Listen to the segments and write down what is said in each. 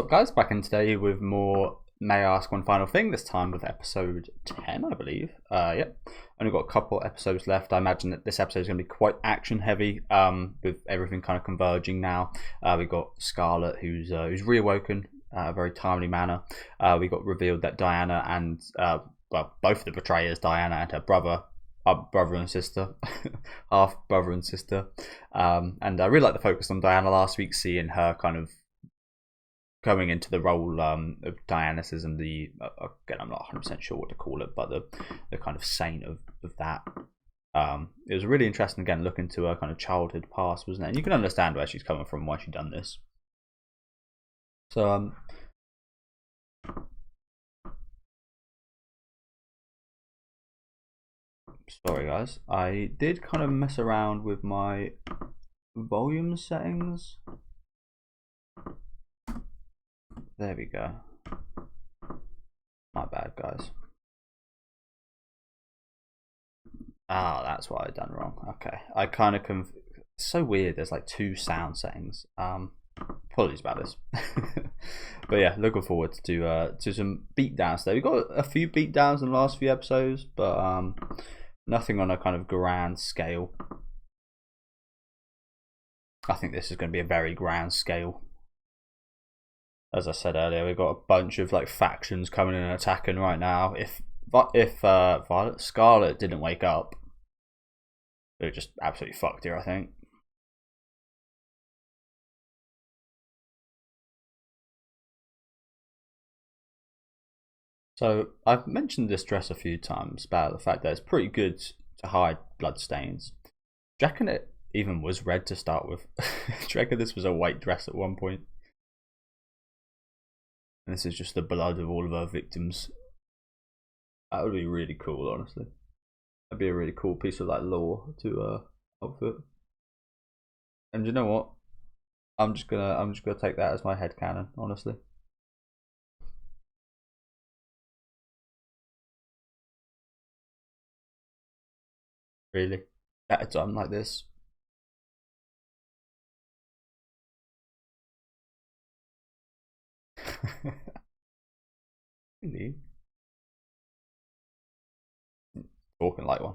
So guys, back in today with more May I Ask One Final Thing, this time with episode 10, I believe. Yep, only got a couple episodes left. I imagine that this episode is going to be quite action heavy, with everything kind of converging now. We've got Scarlett, who's reawoken a very timely manner. We got revealed that Diana and, well, both of the betrayers, Diana and her brother, are brother and sister, half brother and sister. And I really like the focus on Diana last week, seeing her kind of going into the role of Dionysusm, the again, I'm not 100% sure what to call it, but the kind of saint of that. It was really interesting, again, looking to her kind of childhood past, wasn't it? And you can understand where she's coming from, why she's done this. So sorry guys, I did kind of mess around with my volume settings. There we go. My bad, guys. Ah, that's what I done wrong. Okay, I kind of it's so weird. There's like two sound settings. Apologies about this. But yeah, looking forward to some beatdowns today. We got a few beatdowns in the last few episodes, but nothing on a kind of grand scale. I think this is going to be a very grand scale. As I said earlier, we've got a bunch of like factions coming in and attacking right now. If Scarlett didn't wake up, it would just absolutely fucked her, I think. So I've mentioned this dress a few times about the fact that it's pretty good to hide bloodstains. Do you reckon it even was red to start with? Do you reckon this was a white dress at one point? And this is just the blood of all of our victims. That would be really cool, honestly. That'd be a really cool piece of like lore to outfit. And you know what? I'm just gonna take that as my headcanon, honestly. Really? At a time like this. Really? Talking like one.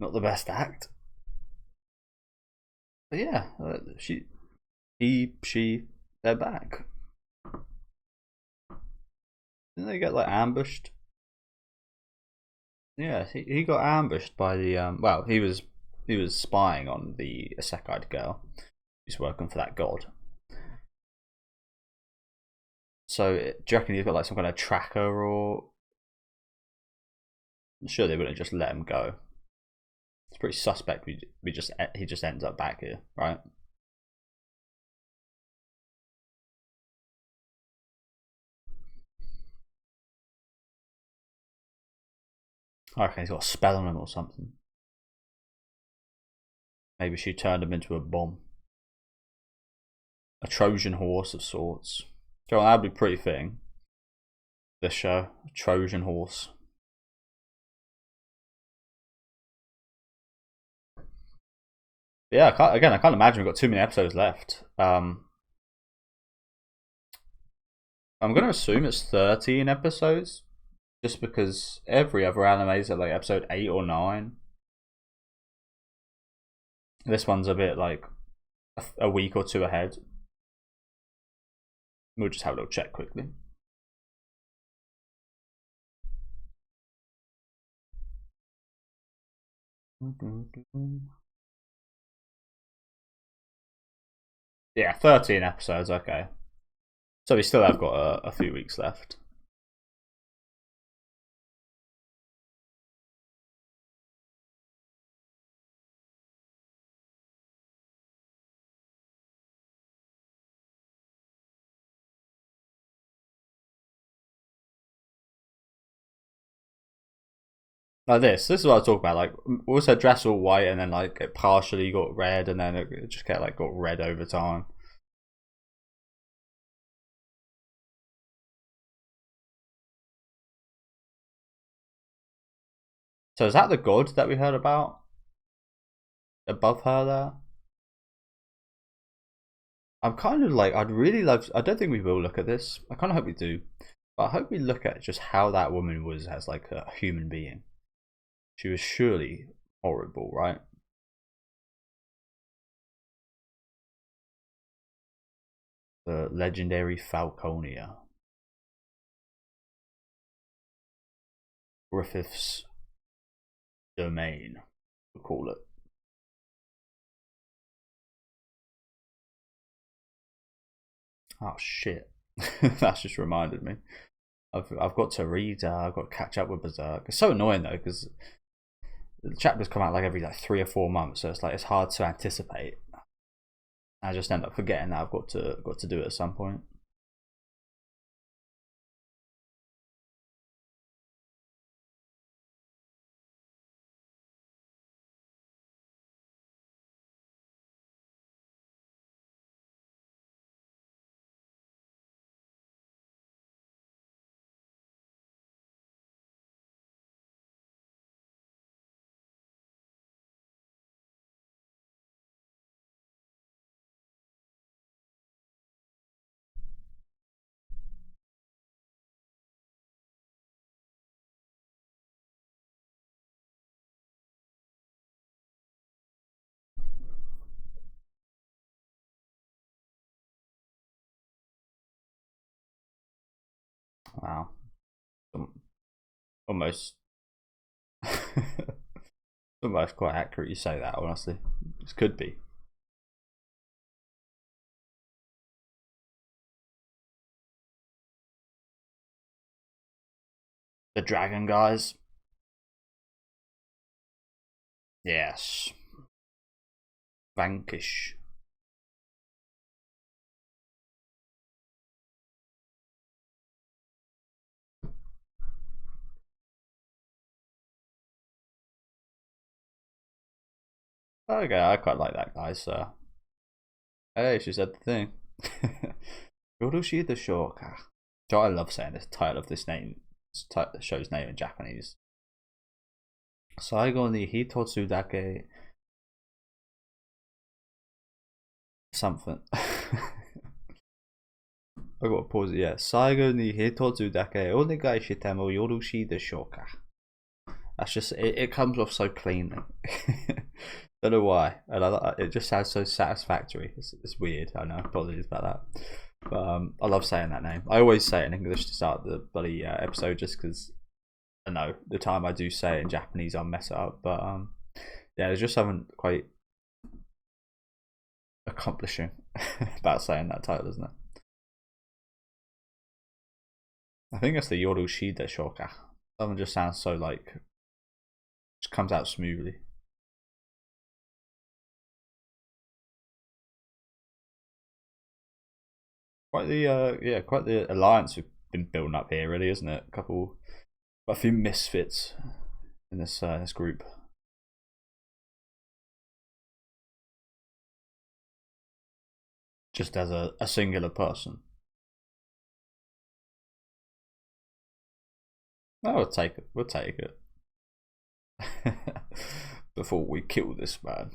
Not the best act. But yeah, she, they're back. Didn't they get like ambushed? Yeah, he got ambushed by the well, he was spying on the Isekai'd girl. He's working for that god. So do you reckon he's got like some kind of tracker, or I'm sure they wouldn't just let him go? It's pretty suspect. He just ends up back here, right? I reckon he's got a spell on him or something. Maybe she turned him into a bomb, a Trojan horse of sorts. So that'd be pretty fitting. This show, Trojan horse. Yeah, I can't imagine we've got too many episodes left. I'm gonna assume it's 13 episodes, just because every other anime is at like episode 8 or 9. This one's a bit like a week or two ahead. We'll just have a little check quickly. Yeah, 13 episodes, okay. So we still have got a few weeks left. Like this is what I was talking about. Like, also dress all white and then like it partially got red and then it just got red over time. So is that the god that we heard about above her there? I'm kind of like, I'd really love. I don't think we will look at this. I kind of hope we do, but I hope we look at just how that woman was as like a human being. She was surely horrible, right? The legendary Falconia, Griffith's domain, we'll call it. Oh shit, that's just reminded me. I've got to read. I've got to catch up with Berserk. It's so annoying though because the chapters come out like every like 3 or 4 months, so it's like it's hard to anticipate. I just end up forgetting that I've got to do it at some point. Wow, almost, almost quite accurate. You say that honestly. This could be the dragon guys. Yes, vanquish. Okay, I quite like that guy. So, hey, she said the thing. Yoroshi the Shoka. So I love saying this title of this name. The show's name in Japanese. Saigo ni hitotsu dake something. I got to pause it. Yeah, Saigo ni hitotsu dake onegai shitemo yoroshi de shoka. That's just it comes off so cleanly. Don't know why, and it just sounds so satisfactory. It's weird. I know. Apologies about that, but I love saying that name. I always say it in English to start the bloody episode, just because I know the time I do say it in Japanese, I'll mess it up. But yeah, there's just something quite accomplishing about saying that title, isn't it? I think it's the Yoroshi de Shoka. Something just sounds so like just comes out smoothly. Quite the quite the alliance we've been building up here, really, isn't it? A few misfits in this group. Just as a singular person. No, we'll take it. We'll take it. Before we kill this man.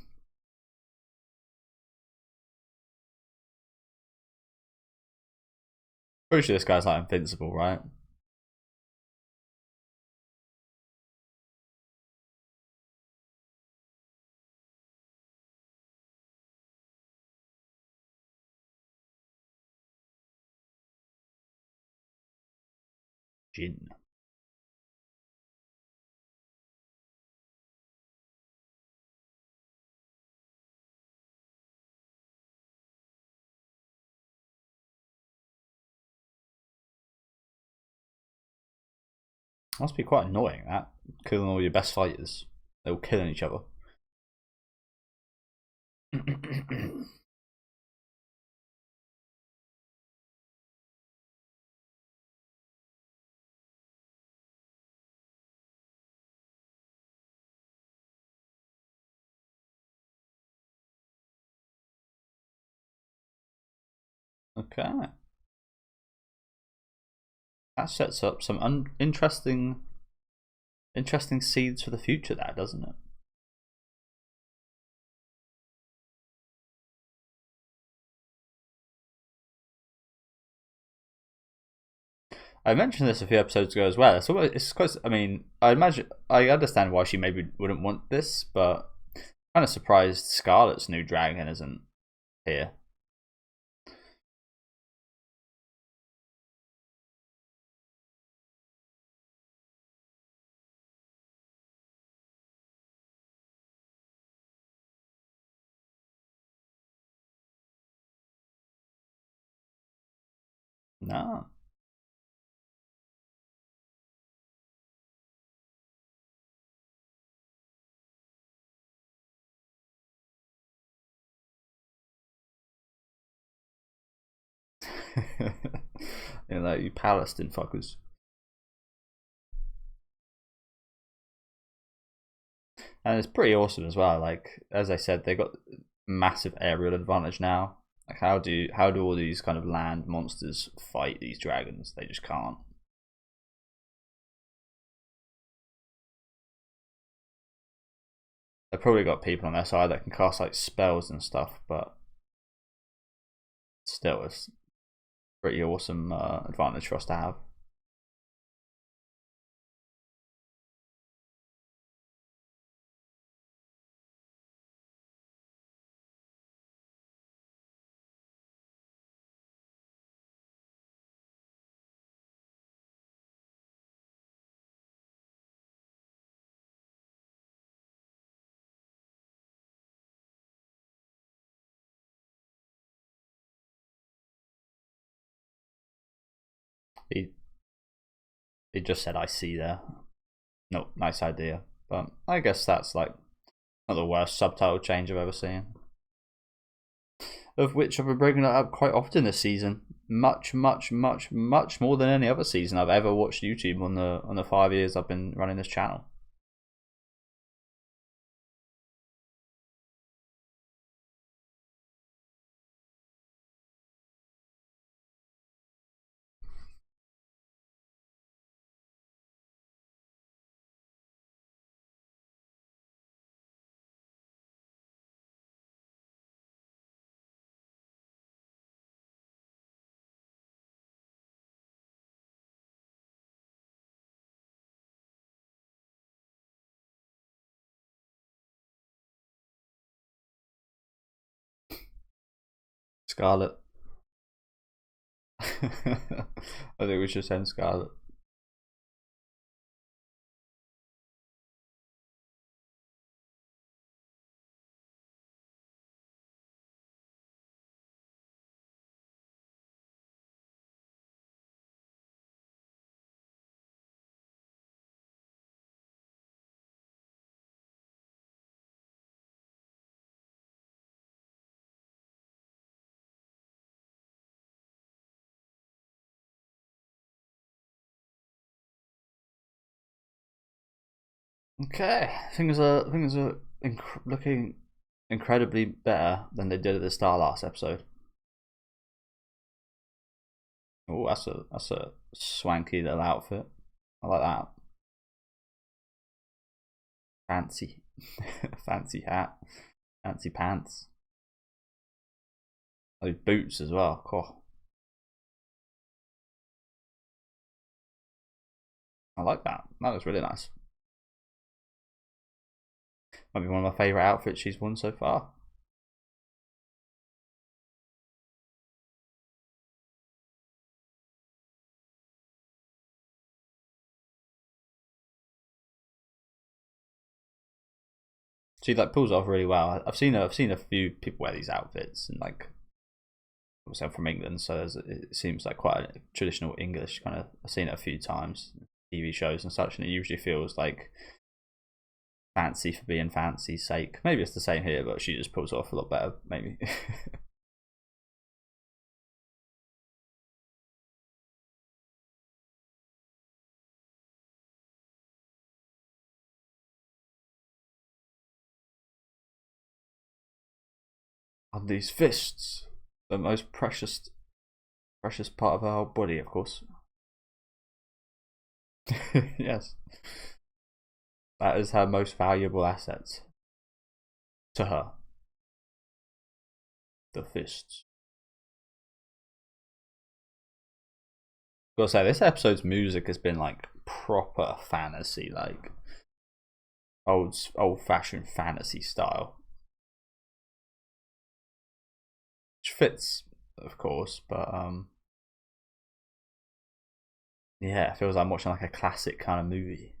Pretty sure this guy's like invincible, right? Jin. Must be quite annoying that killing all your best fighters. They're all killing each other. Okay. That sets up some interesting seeds for the future there, doesn't it? I mentioned this a few episodes ago as well. It's close. I mean, I understand why she maybe wouldn't want this, but I'm kind of surprised Scarlet's new dragon isn't here. No. You Palestine fuckers. And it's pretty awesome as well. Like as I said, they got massive aerial advantage now. Like how do all these kind of land monsters fight these dragons? They just can't. They've probably got people on their side that can cast like spells and stuff, but still, it's pretty awesome advantage for us to have. He he just said I see there. No, nice idea. But I guess that's like not the worst subtitle change I've ever seen. Of which I've been bringing that up quite often this season. Much more than any other season I've ever watched YouTube on the 5 years I've been running this channel. Scarlet. I think we should send Scarlet. Okay, things are looking incredibly better than they did at the start of last episode. Oh, that's a swanky little outfit. I like that. Fancy, fancy hat, fancy pants. Those boots as well. Cool. I like that. That looks really nice. Might be one of my favourite outfits she's worn so far. She like pulls off really well. I've seen a few people wear these outfits, and like obviously I'm from England, so it seems like quite a traditional English kind of. I've seen it a few times, TV shows and such, and it usually feels like fancy for being fancy's sake. Maybe it's the same here, but she just pulls off a lot better, maybe. On these fists, the most precious Precious part of her whole body, of course. Yes. That is her most valuable asset. To her. The fists. Gotta say, this episode's music has been like proper fantasy, like old-fashioned fantasy style. Which fits, of course, but yeah, it feels like I'm watching like a classic kind of movie.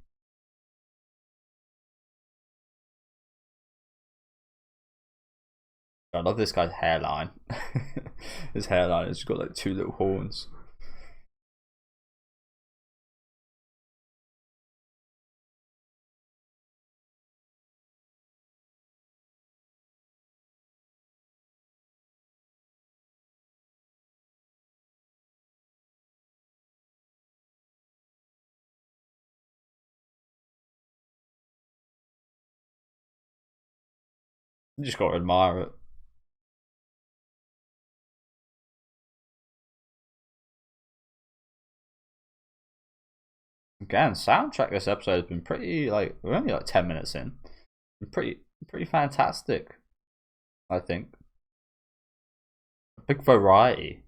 I love this guy's hairline. His hairline has got like two little horns. You just gotta admire it. Again, soundtrack this episode has been pretty like we're only like 10 minutes in. Pretty fantastic, I think. A big variety.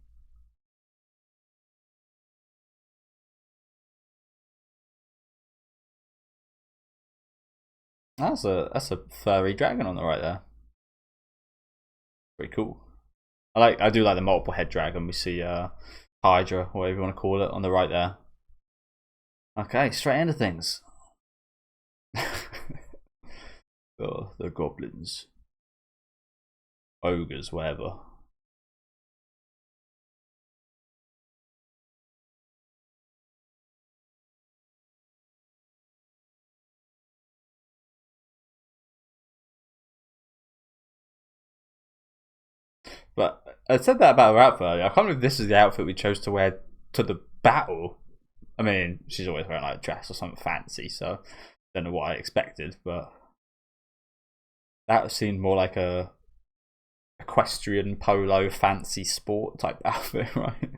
That's a furry dragon on the right there. Pretty cool. I do like the multiple head dragon. We see Hydra, whatever you want to call it, on the right there. Okay, straight into things. Oh, the goblins, ogres, whatever. But I said that about her outfit earlier. I can't believe this is the outfit we chose to wear to the battle. I mean, she's always wearing like a dress or something fancy, so don't know what I expected, but that seemed more like a equestrian polo fancy sport type outfit, right?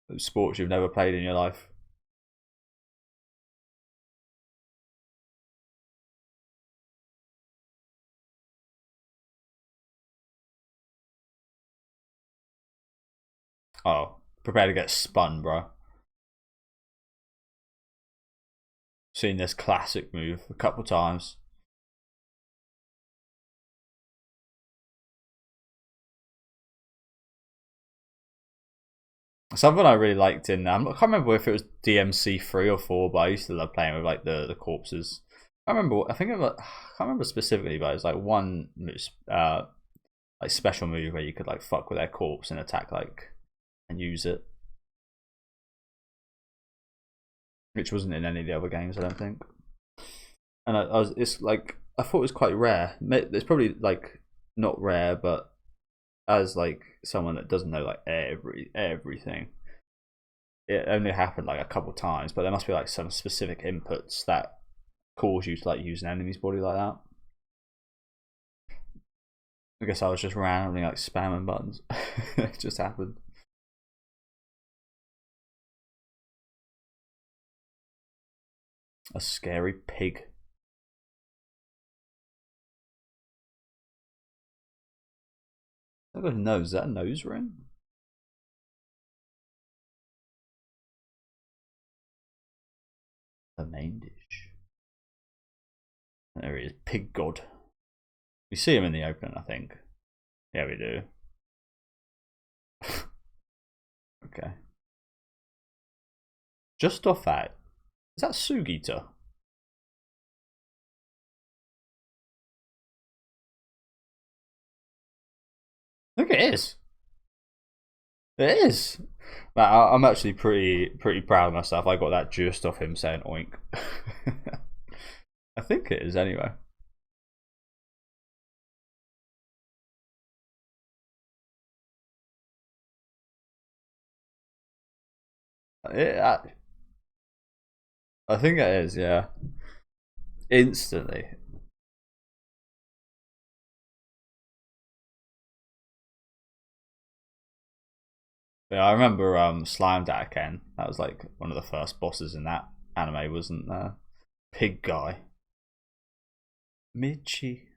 Those sports you've never played in your life. Oh, prepare to get spun, bro. Seen this classic move a couple times. Something I really liked in I can't remember if it was DMC 3 or 4, but I used to love playing with like the corpses. I remember. I think I can't remember specifically, but it was like one like special move where you could like fuck with their corpse and attack like and use it, which wasn't in any of the other games, I don't think. And it's like I thought it was quite rare. It's probably like not rare, but as like someone that doesn't know like everything, it only happened like a couple times. But there must be like some specific inputs that cause you to like use an enemy's body like that. I guess I was just randomly like spamming buttons. It just happened. A scary pig. I've got a nose. Is that a nose ring? The main dish. There he is, pig god. We see him in the opening, I think. Yeah, we do. Okay. Just off that, is that Sugita? I think it is. It is. I'm actually pretty proud of myself. I got that just off him saying oink. I think it is anyway. I think it is, yeah. Instantly. Yeah, I remember Slime Ken. That was like one of the first bosses in that anime, wasn't Pig guy. Michi.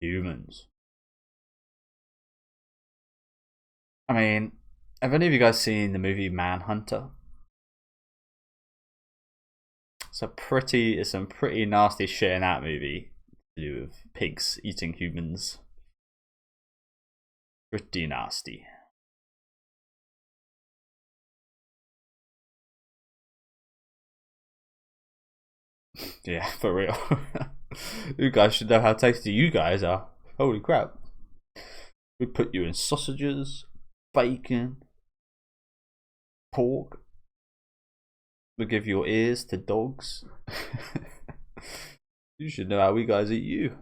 Humans. I mean, have any of you guys seen the movie Manhunter? It's some pretty nasty shit in that movie to do with pigs eating humans. Pretty nasty. Yeah, for real. You guys should know how tasty you guys are. Holy crap. We put you in sausages, bacon, pork. We give your ears to dogs. You should know how we guys eat you.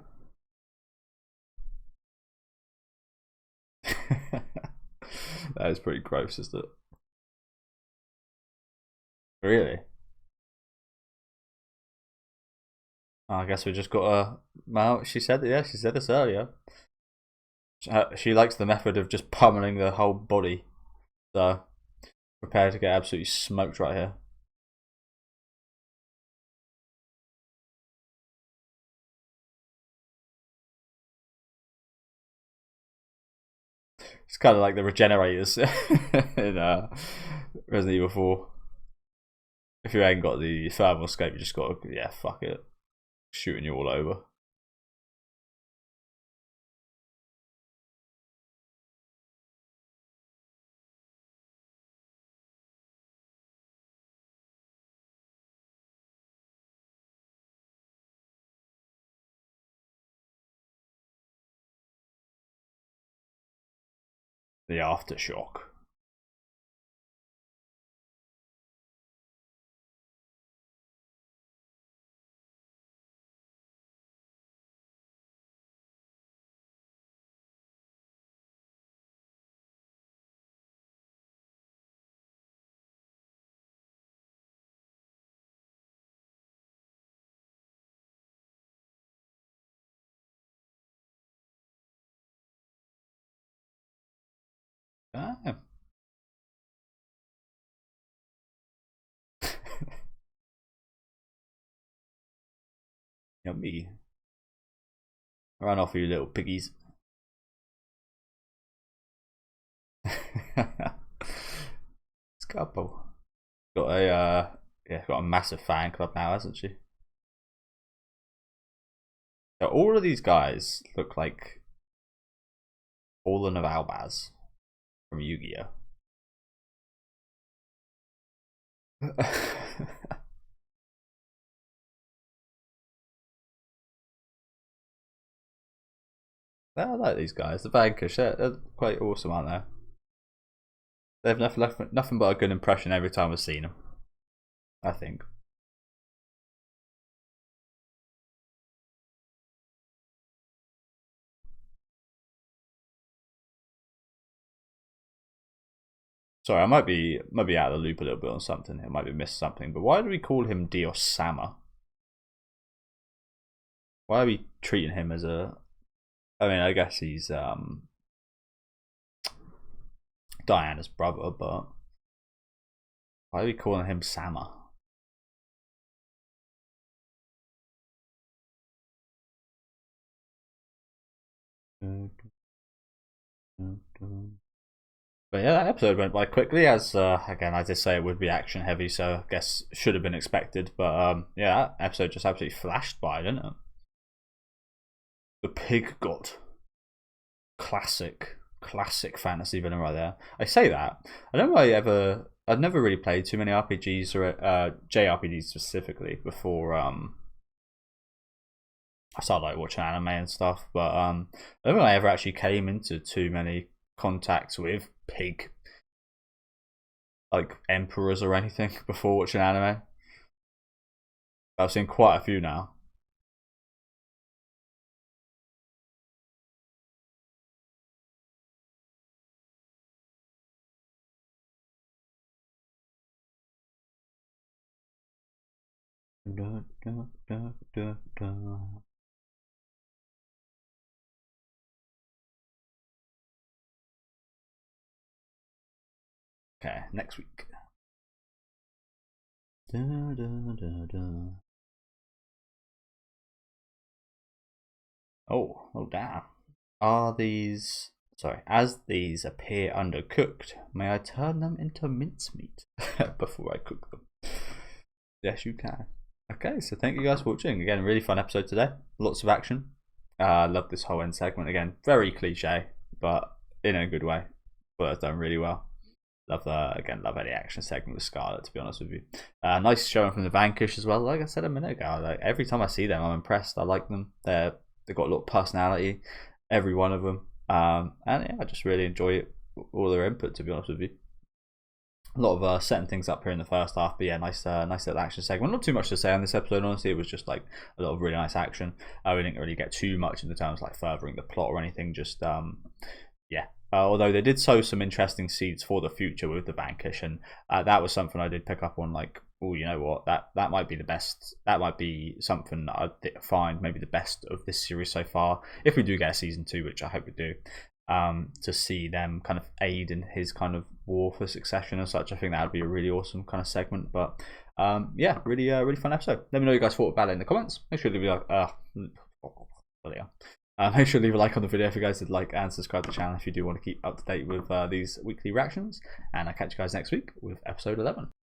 That is pretty gross, isn't it? Really? I guess we just got a. Well, she said this earlier. She likes the method of just pummeling the whole body. So, prepare to get absolutely smoked right here. It's kind of like the regenerators in Resident Evil 4. If you ain't got the thermal escape, you just got to, yeah, fuck it. Shooting you all over. The aftershock. Ah. Yummy. Run off, you little piggies. It's couple. Got a yeah, got a massive fan club now, hasn't she? So all of these guys look like Fallen of Albaz from Yu-Gi-Oh. I like these guys. The Vanquish, they're quite awesome, aren't they? They've nothing but a good impression every time I've seen them, I think. Sorry, I might be out of the loop a little bit on something. I might be missed something. But why do we call him Dios Sama? Why are we treating him as a? I mean, I guess he's Diana's brother, but why are we calling him Sama? But yeah, that episode went by quickly. As again, I did say it would be action heavy, so I guess should have been expected. But yeah, that episode just absolutely flashed by, didn't it? The Pig God, classic fantasy villain right there. I say that I don't know. I've never really played too many RPGs or JRPGs specifically before. I started like watching anime and stuff, but I don't think I ever actually came into too many contacts with pig like emperors or anything before watching anime. I've seen quite a few now. Okay, next week. Oh damn. Are these... Sorry, as these appear undercooked, may I turn them into mincemeat before I cook them? Yes, you can. Okay, so thank you guys for watching. Again, really fun episode today. Lots of action. Love this whole end segment. Again, very cliche, but in a good way. But it's done really well. Love any action segment with Scarlet, to be honest with you. Nice showing from the Vanquish as well. Like I said a minute ago, like every time I see them, I'm impressed. I like them. They've got a lot of personality, every one of them. And yeah, I just really enjoy all their input, to be honest with you. A lot of setting things up here in the first half, but yeah, nice little action segment. Not too much to say on this episode, honestly. It was just like a lot of really nice action. We didn't really get too much into terms like furthering the plot or anything. Just yeah. Although they did sow some interesting seeds for the future with the Vanquish, and that was something I did pick up on. Like, oh, you know what? That might be the best. That might be something that I'd find maybe the best of this series so far. If we do get a season 2, which I hope we do, to see them kind of aid in his kind of war for succession and such. I think that would be a really awesome kind of segment. But yeah, really fun episode. Let me know what you guys thought about it in the comments. Make sure to leave a make sure to leave a like on the video if you guys did like, and subscribe to the channel if you do want to keep up to date with these weekly reactions. And I'll catch you guys next week with episode 11.